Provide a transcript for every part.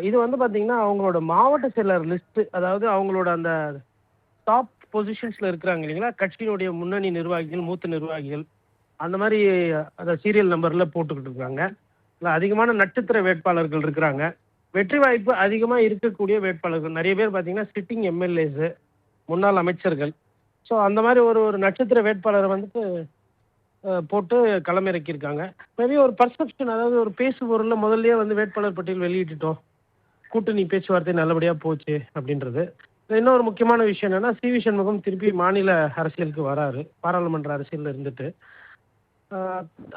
இது வந்து பார்த்தீங்கன்னா, அவங்களோட மாவட்ட செயலர் லிஸ்ட்டு, அதாவது அவங்களோட அந்த டாப் பொசிஷன்ஸ்ல இருக்கிறாங்க இல்லைங்களா? கட்சியினுடைய முன்னணி நிர்வாகிகள், மூத்த நிர்வாகிகள், அந்த மாரி அந்த சீரியல் நம்பர்ல போட்டுக்கிட்டு இருக்காங்க. இல்ல அதிகமான நட்சத்திர வேட்பாளர்கள் இருக்கிறாங்க. வெற்றி வாய்ப்பு அதிகமா இருக்கக்கூடிய வேட்பாளர்கள். நெறைய பேர் பார்த்தீங்கன்னா, சிட்டிங் எம்.எல்.ஏஸு, முன்னாள் அமைச்சர்கள். ஸோ அந்த மாரி ஒரு ஒரு நட்சத்திர வேட்பாளர வந்துட்டு போட்டு களமிறக்கியிருக்காங்க. மேபி ஒரு பர்செப்ஷன், அதாவது ஒரு பேசுபொருள்ல முதல்லயே வந்து வேட்பாளர் பட்டியல் வெளியிட்டுட்டோம். கூட்டணி பேச்சுவார்த்தை நல்லபடியா போச்சு அப்படின்றது. இன்னொரு முக்கியமான விஷயம் என்னன்னா, சி.வி. சண்முகம் திருப்பி மாநில அரசியலுக்கு வராரு. பாராளுமன்ற அரசியல்ல இருந்துட்டு. அ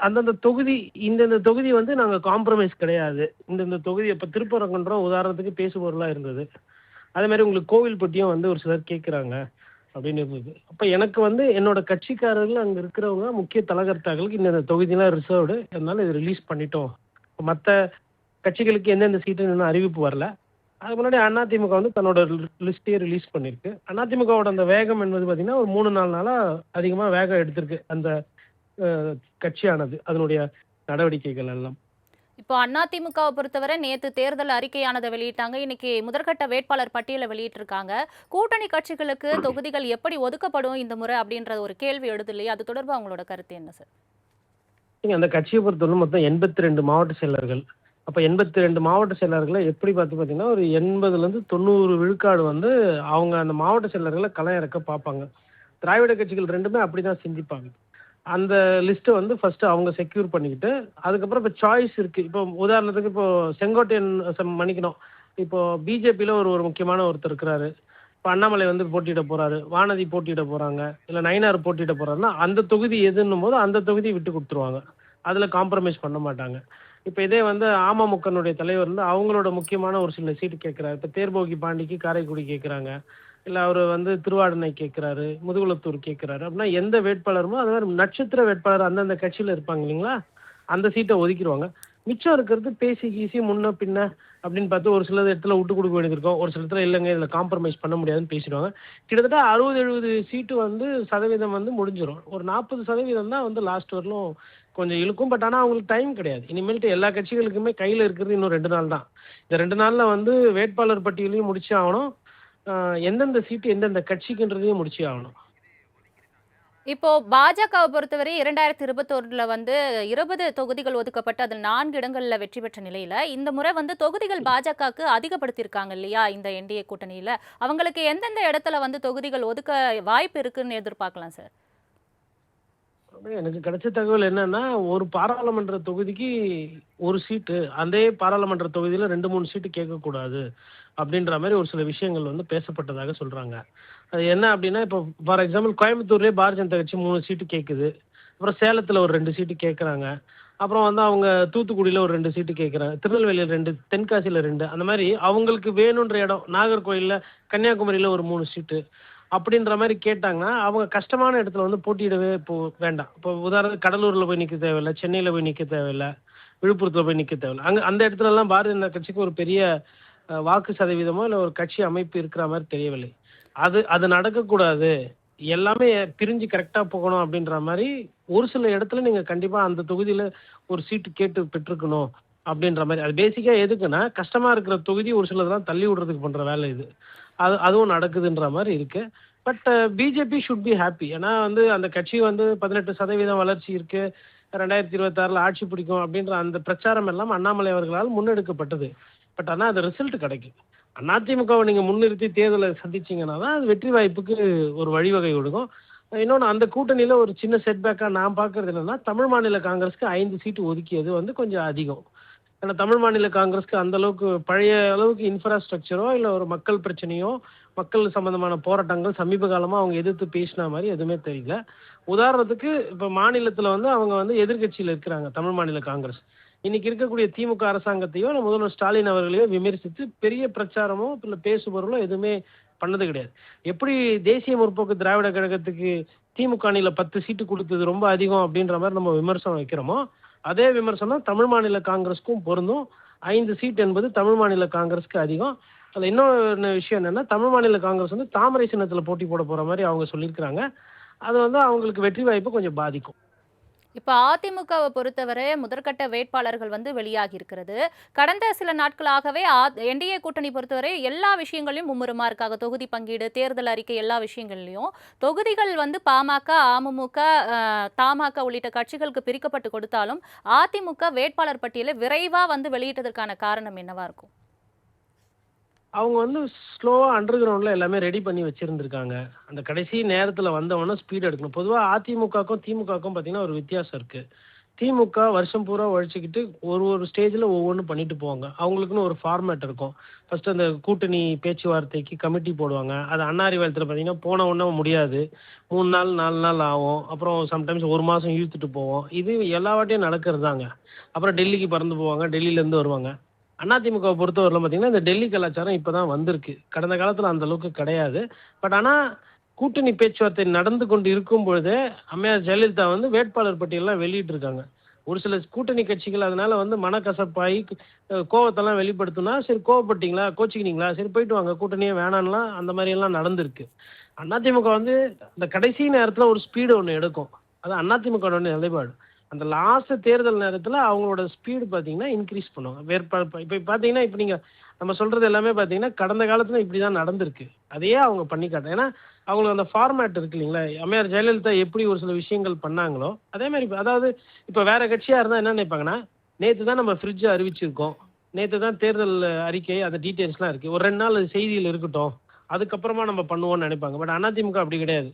அந்தந்த தொகுதி, இந்தந்த தொகுதி வந்து நாங்க காம்ப்ரமைஸ் கிடையாது. இந்தந்த தொகுதி இப்ப திருப்பரங்குன்றம் உதாரணத்துக்கு பேசுபொருளா இருந்தது. அதே மாரி உங்களுக்கு கோவில்பட்டியும் வந்து ஒரு சிலர் கேட்குறாங்க அப்படின்னு இருந்தது. அப்ப எனக்கு வந்து என்னோட கட்சிக்காரர்கள் அங்க இருக்கிறவங்க முக்கிய தலகர்த்தாக்களுக்கு இந்தந்த தொகுதிலாம் ரிசர்வ்டு. அதனால இத ரிலீஸ் பண்ணிட்டோம். மத்த கட்சிகளுக்கு எந்தெந்த சீட்டுன்னு இன்னும் அறிவிப்பு வரல. அதுக்கு முன்னாடி அதிமுக வந்து தன்னோட லிஸ்ட்டையே ரிலீஸ் பண்ணியிருக்கு. அதிமுகவோட அந்த வேகம் என்பது பார்த்தீங்கன்னா, ஒரு 3, 4 நாளா அதிகமா வேகம் எடுத்திருக்கு. அந்த அ கட்சியானது. அதனுடைய நடவடிக்கைகள் எல்லாம். இப்போ அதிமுகவை பொறுத்தவரை நேத்து தேர்தல் அறிக்கையானதை வெளியிட்டாங்க. இன்னைக்கு முதற்கட்ட வேட்பாளர் பட்டியலை வெளியிட்டிருக்காங்க. கூட்டணி கட்சிகளுக்கு தொகுதிகள் எப்படி ஒதுக்கப்படும் இந்த முறை அப்படின்ற ஒரு கேள்வி எழுது இல்லையா? அது தொடர்பா உங்களோட கருத்து என்ன சார்? நீங்க அந்த கட்சிய பொறுத்தவரை மொத்தம் 82 மாவட்ட செயலர்கள். அப்ப 82 மாவட்ட செயலர்கள எப்படி பார்த்தீங்கன்னா, ஒரு 80லேருந்து 90 விழுக்காடு வந்து அவங்க அந்த மாவட்ட செயலர்கள களம் இறக்க பார்ப்பாங்க. திராவிட கட்சிகள் 2மே அப்படிதான் சிந்திப்பாங்க. அந்த லிஸ்ட்ட வந்து ஃபர்ஸ்ட்டு அவங்க செக்யூர் பண்ணிக்கிட்டு, அதுக்கப்புறம் இப்ப சாய்ஸ் இருக்கு. இப்போ உதாரணத்துக்கு இப்போ செங்கோட்டையன் மன்னிக்கணும். இப்போ பிஜேபியில ஒரு ஒரு முக்கியமான ஒருத்தர் இருக்கிறாரு. இப்ப அண்ணாமலை வந்து போட்டியிட போறாரு. வானதி போட்டியிட போறாங்க. இல்ல நயினார் போட்டியிட போறாருன்னா, அந்த தொகுதி எதுன்னும்போது அந்த தொகுதிய விட்டு குடுத்துருவாங்க. அதுல காம்ப்ரமைஸ் பண்ண மாட்டாங்க. இப்ப இதே வந்து அமமுகனுடைய தலைவர் வந்து அவங்களோட முக்கியமான ஒரு சில சீட்டு கேட்கிறாரு. இப்ப தேர்போகி பாண்டிக்கு காரைக்குடி கேட்கறாங்க. இல்ல அவரு வந்து திருவாடனை கேட்கிறாரு, முதுகுளத்தூர் கேட்கிறாரு. அப்படின்னா எந்த வேட்பாளருமோ அது மாரி நட்சத்திர வேட்பாளர் அந்தந்த கட்சியில இருப்பாங்க இல்லைங்களா? அந்த சீட்ட ஒதுக்கிருவாங்க. மிச்சம் இருக்கிறது பேசி கீசி முன்ன பின்ன அப்படின்னு பார்த்து ஒரு சில இடத்துல விட்டு கொடுக்க வேண்டியது இருக்கும். ஒரு சில இடத்துல இல்லங்க இதுல காம்ப்ரமைஸ் பண்ண முடியாதுன்னு பேசிடுவாங்க. கிட்டத்தட்ட 60, 70 சீட்டு வந்து சதவீதம் வந்து முடிஞ்சிரும். ஒரு 40% தான் வந்து லாஸ்ட் வரலும் கொஞ்சம் இழுக்கும். பட் ஆனா அவங்களுக்கு டைம் கிடையாது. இனிமேல்ட்டு எல்லா கட்சிகளுக்குமே கையில இருக்கிறது இன்னும் 2 நாள் தான். இந்த 2 நாள்ல வந்து வேட்பாளர் பட்டியலையும் முடிச்சே ஆகணும். எந்தெந்த சீட்டு எந்தெந்த கட்சிக்குன்றதையும் முடிச்சே ஆகணும். இப்போ பாஜகவை பொறுத்தவரை 2021ல வந்து 20 தொகுதிகள் ஒதுக்கப்பட்டு அதில் 4 இடங்கள்ல வெற்றி பெற்ற நிலையில, இந்த முறை வந்து தொகுதிகள் பாஜகவுக்கு அதிகப்படுத்தியிருக்காங்க இல்லையா? இந்த என்டிஏ கூட்டணியில. அவங்களுக்கு எந்தெந்த இடத்துல வந்து தொகுதிகள் ஒதுக்க வாய்ப்பு இருக்குன்னு எதிர்பார்க்கலாம் சார்? எனக்கு கிடைச்ச தகவல் என்னன்னா, ஒரு பாராளுமன்ற தொகுதிக்கு 1 சீட்டு. அதே பாராளுமன்ற தொகுதியில 2, 3 சீட்டு கேட்கக்கூடாது. அப்படின்ற மாரி ஒரு சில விஷயங்கள் வந்து பேசப்பட்டதாக சொல்றாங்க. அது என்ன அப்படின்னா, இப்போ ஃபார் எக்ஸாம்பிள் கோயம்புத்தூர்லயே பாரதிய ஜனதா கட்சி 3 சீட்டு கேட்குது. அப்புறம் சேலத்துல ஒரு 2 சீட்டு கேட்கறாங்க. அப்புறம் வந்து அவங்க தூத்துக்குடியில ஒரு 2 சீட்டு கேட்கறாங்க. திருநெல்வேலியில 2, தென்காசியில 2 அந்த மாரி அவங்களுக்கு வேணுன்ற இடம். நாகர்கோயில்ல, கன்னியாகுமரியில ஒரு 3 சீட்டு. அப்படின்ற மாரி கேட்டாங்கன்னா, அவங்க கஷ்டமான இடத்துல வந்து போட்டியிடவே வேண்டாம். இப்போ உதாரணத்துக்கு கடலூர்ல போய் நிக்க தேவையில்ல, சென்னையில போய் நிக்க தேவையில்ல, விழுப்புரத்துல போய் நிக்க தேவையில்ல. அங்க அந்த இடத்துலலாம் பாரதிய ஜனதா கட்சிக்கு ஒரு பெரிய வாக்கு சதவீதமோ, இல்ல ஒரு கட்சி அமைப்பு இருக்கிற மாரி தெரியவில்லை. அது அது நடக்கக்கூடாது. எல்லாமே பிரிஞ்சு கரெக்ட்டா போகணும் அப்படின்ற மாரி, ஒரு சில இடத்துல நீங்க கண்டிப்பா அந்த தொகுதியில ஒரு சீட்டு கேட்டு பெற்றுக்கணும் அப்படின்ற மாரி. அது பேசிக்கா எதுக்குன்னா, கஷ்டமா இருக்கிற தொகுதி ஒரு சிலதெல்லாம் தள்ளி விடுறதுக்கு பண்ற வேலை இது. அதுவும் நடக்குதுன்ற மாரி இருக்கு. But BJP should be happy. ஏன்னா வந்து அந்த கட்சி வந்து 18% வளர்ச்சி இருக்கு. 2026ல ஆட்சி பிடிக்கும் அப்படின்ற அந்த பிரச்சாரம் எல்லாம் அண்ணாமலை அவர்களால் முன்னெடுக்கப்பட்டது. பட் ஆனா அது ரிசல்ட் கிடைக்கல. அதிமுகவை நீங்க முன்னிறுத்தி தேர்தலை சந்திச்சீங்கன்னா தான் அது வெற்றி வாய்ப்புக்கு ஒரு வழிவகை கொடுக்கும். இன்னொன்னு அந்த கூட்டணியில ஒரு சின்ன செட்பேக்கா நான் பார்க்கறது என்னன்னா, தமிழ் மாநில காங்கிரஸ்க்கு 5 சீட்டு ஒதுக்கியது வந்து கொஞ்சம் அதிகம். ஏன்னா தமிழ் மாநில காங்கிரஸ்க்கு அந்த அளவுக்கு பழைய அளவுக்கு இன்ஃப்ராஸ்ட்ரக்சரோ, இல்ல ஒரு மக்கள் பிரச்சனையோ, மக்கள் சம்பந்தமான போராட்டங்கள் சமீப காலமா அவங்க எதிர்த்து பேசின மாரி எதுவுமே தெரியல. உதாரணத்துக்கு இப்ப மாநிலத்துல வந்து அவங்க வந்து எதிர்க்கட்சியில இருக்கிறாங்க, தமிழ் மாநில காங்கிரஸ். இன்னைக்கு இருக்கக்கூடிய திமுக அரசாங்கத்தையோ, இல்ல முதல்வர் ஸ்டாலின் அவர்களையோ விமர்சித்து பெரிய பிரச்சாரமோ, இல்ல பேசுபொருளோ எதுவுமே பண்ணது கிடையாது. எப்படி தேசிய முற்போக்கு திராவிட கழகத்துக்கு திமுக அணியில 10 சீட்டு குடுத்தது ரொம்ப அதிகம் அப்படின்ற மாரி நம்ம விமர்சனம் வைக்கிறோமோ, அதே விமர்சனம் தமிழ் மாநில காங்கிரஸ்க்கும் பொருந்தும். 5 சீட் என்பது தமிழ் மாநில காங்கிரஸ்க்கு அதிகம். அதுல இன்னொன்னு விஷயம் என்னன்னா, தமிழ் மாநில காங்கிரஸ் வந்து தாமரை சின்னத்துல போட்டி போட போற மாரி அவங்க சொல்லியிருக்கிறாங்க. அது வந்து அவங்களுக்கு வெற்றி வாய்ப்ப கொஞ்சம் பாதிக்கும். இப்ப அதிமுகவை பொறுத்தவரை முதற்கட்ட வேட்பாளர்கள் வந்து வெளியாகி இருக்கிறது. கடந்த சில நாட்களாகவே என்டிஏ கூட்டணி பொறுத்தவரை எல்லா விஷயங்களையும் மும்முரமா இருக்காங்க. தொகுதி பங்கீடு, தேர்தல் அறிக்கை எல்லா விஷயங்கள்லயும். தொகுதிகள் வந்து பாமக, அமமுக, தமாக உள்ளிட்ட கட்சிகளுக்கு பிரிக்கப்பட்டு கொடுத்தாலும் அதிமுக வேட்பாளர் பட்டியலை விரைவா வந்து வெளியிட்டதற்கான காரணம் என்னவா இருக்கும்? அவங்க வந்து ஸ்லோவா அண்டர் கிரவுண்ட்ல எல்லாமே ரெடி பண்ணி வச்சிருந்திருக்காங்க. அந்த கடைசி நேரத்துல வந்தவொன்னே ஸ்பீட் எடுக்கணும். பொதுவா அதிமுகவுக்கும் திமுகவுக்கும் பார்த்தீங்கன்னா ஒரு வித்தியாசம் இருக்கு. திமுக வருஷம் பூரா உழைச்சுக்கிட்டு ஒரு ஒரு ஸ்டேஜ்ல ஒவ்வொன்னு பண்ணிட்டு போவாங்க. அவங்களுக்குன்னு ஒரு ஃபார்மேட் இருக்கும். ஃபர்ஸ்ட் அந்த கூட்டணி பேச்சுவார்த்தைக்கு கமிட்டி போடுவாங்க. அது அண்ணா அறிவாலயத்துல பார்த்தீங்கன்னா போன உடனே முடியாது. 3 நாள் 4 நாள் ஆகும். அப்புறம் சம்டைம்ஸ் 1 மாசம் இழுத்துட்டு போவோம். இது எல்லா வாட்டியும் நடக்கிறது தாங்க. அப்புறம் டெல்லிக்கு பறந்து போவாங்க. டெல்லியில இருந்து வருவாங்க. அதிமுகவை பொறுத்தவரையிலும் பார்த்தீங்கன்னா, இந்த டெல்லி கலாச்சாரம் இப்ப தான் வந்திருக்கு. கடந்த காலத்துல அந்த அளவுக்கு கிடையாது. பட் ஆனா, கூட்டணி பேச்சுவார்த்தை நடந்து கொண்டு இருக்கும் பொழுதே, அம்மையார் ஜெயலலிதா வந்து வேட்பாளர் பட்டியல்லாம் வெளியிட்டிருக்காங்க. ஒரு சில கூட்டணி கட்சிகள் அதனால வந்து மனக்கசப்பாயி கோவத்தெல்லாம் வெளிப்படுத்துனா, சரி கோவப்பட்டீங்களா? கோச்சுக்கினீங்களா? சரி போயிட்டு வாங்க. கூட்டணியே வேணான்லாம் அந்த மாரியெல்லாம் நடந்திருக்கு. அதிமுக வந்து இந்த கடைசி நேரத்துல ஒரு ஸ்பீடு ஒண்ணு எடுக்கும். அது அதிமுகவோட நிலைப்பாடு. அந்த லாஸ்ட் தேர்தல் நேரத்துல அவங்களோட ஸ்பீடு பார்த்தீங்கன்னா, இன்கிரீஸ் பண்ணுவாங்க. இப்ப பார்த்தீங்கன்னா, இப்ப நீங்க நம்ம சொல்றது எல்லாமே பார்த்தீங்கன்னா, கடந்த காலத்துல இப்படி தான் நடந்திருக்கு. அதையே அவங்க பண்ணி காட்டுறாங்க. ஏன்னா, அவங்களுக்கு அந்த ஃபார்மேட் இருக்கு இல்லைங்களா? அம்மையார் ஜெயலலிதா எப்படி ஒரு சில விஷயங்கள் பண்ணாங்களோ, அதே மாரி அதாவது இப்ப வேற கட்சியா இருந்தா என்ன நினைப்பாங்கன்னா, நேத்து தான் நம்ம ஃப்ரிட்ஜ் அறிவிச்சிருக்கோம். நேத்து தான் தேர்தல் அறிக்கை அந்த டீட்டெயில்ஸ்லாம் இருக்கு. ஒரு 2 நாள் அது செய்தியில இருக்கட்டும். அதுக்கப்புறமா நம்ம பண்ணுவோம்னு நினைப்பாங்க. பட் அதிமுக அப்படி கிடையாது.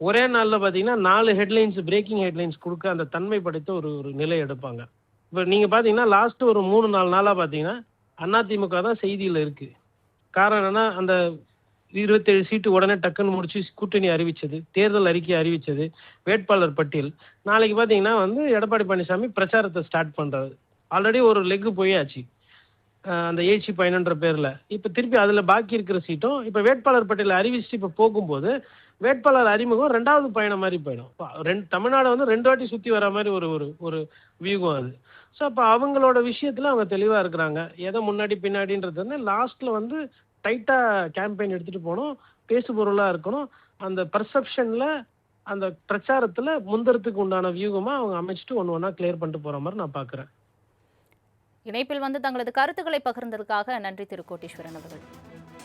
ஒரே நாள்ல பார்த்தீங்கன்னா 4 ஹெட்லைன்ஸ் பிரேக்கிங் ஹெட்லைன்ஸ் குடுக்க அந்த தன்மை படைத்த ஒரு ஒரு நிலை எடுப்பாங்க. இப்ப நீங்க பார்த்தீங்கன்னா, லாஸ்ட் ஒரு 3, 4 நாளா பார்த்தீங்கன்னா, அதிமுக தான் செய்தியில இருக்கு. காரணம் என்னன்னா, அந்த 27 சீட்டு உடனே டக்குன்னு முடிச்சு கூட்டணி அறிவிச்சது, தேர்தல் அறிக்கை அறிவிச்சது, வேட்பாளர் பட்டியல். நாளைக்கு பார்த்தீங்கன்னா வந்து எடப்பாடி பழனிசாமி பிரச்சாரத்த ஸ்டார்ட் பண்றாரு. ஆல்ரெடி ஒரு லெக் போயாச்சு. அந்த எழுச்சி பயணம்ன்ற பேர்ல. இப்ப திருப்பி அதுல பாக்கி இருக்கிற சீட்டும், இப்ப வேட்பாளர் பட்டியல அறிவிச்சுட்டு இப்ப போகும்போது, வேட்பாளர் அறிமுகம் 2வது பயணம் மாரி போயிடும். தமிழ்நாட வந்து 2 வாட்டி சுத்தி வர மாரி ஒரு ஒரு ஒரு வியூகம் அது. ஸோ அப்ப அவங்களோட விஷயத்துல அவங்க தெளிவா இருக்கிறாங்க. எத முன்னாடி பின்னாடின்றது வந்து லாஸ்ட்ல வந்து டைட்டா கேம்பெயின் எடுத்துட்டு போணும். பேசுபொருளா இருக்கணும். அந்த பெர்செப்ஷன்ல அந்த பிரச்சாரத்துல முந்தறதுக்கு உண்டான வியூகமா அவங்க அமைச்சுட்டு ஒண்ணு ஒண்ணா கிளியர் பண்ணிட்டு போற மாரி நான் பார்க்குறேன். இணைப்பில் வந்து தங்களது கருத்துக்களை பகிர்ந்ததற்காக நன்றி திரு கோட்டீஸ்வரன் அவர்கள்.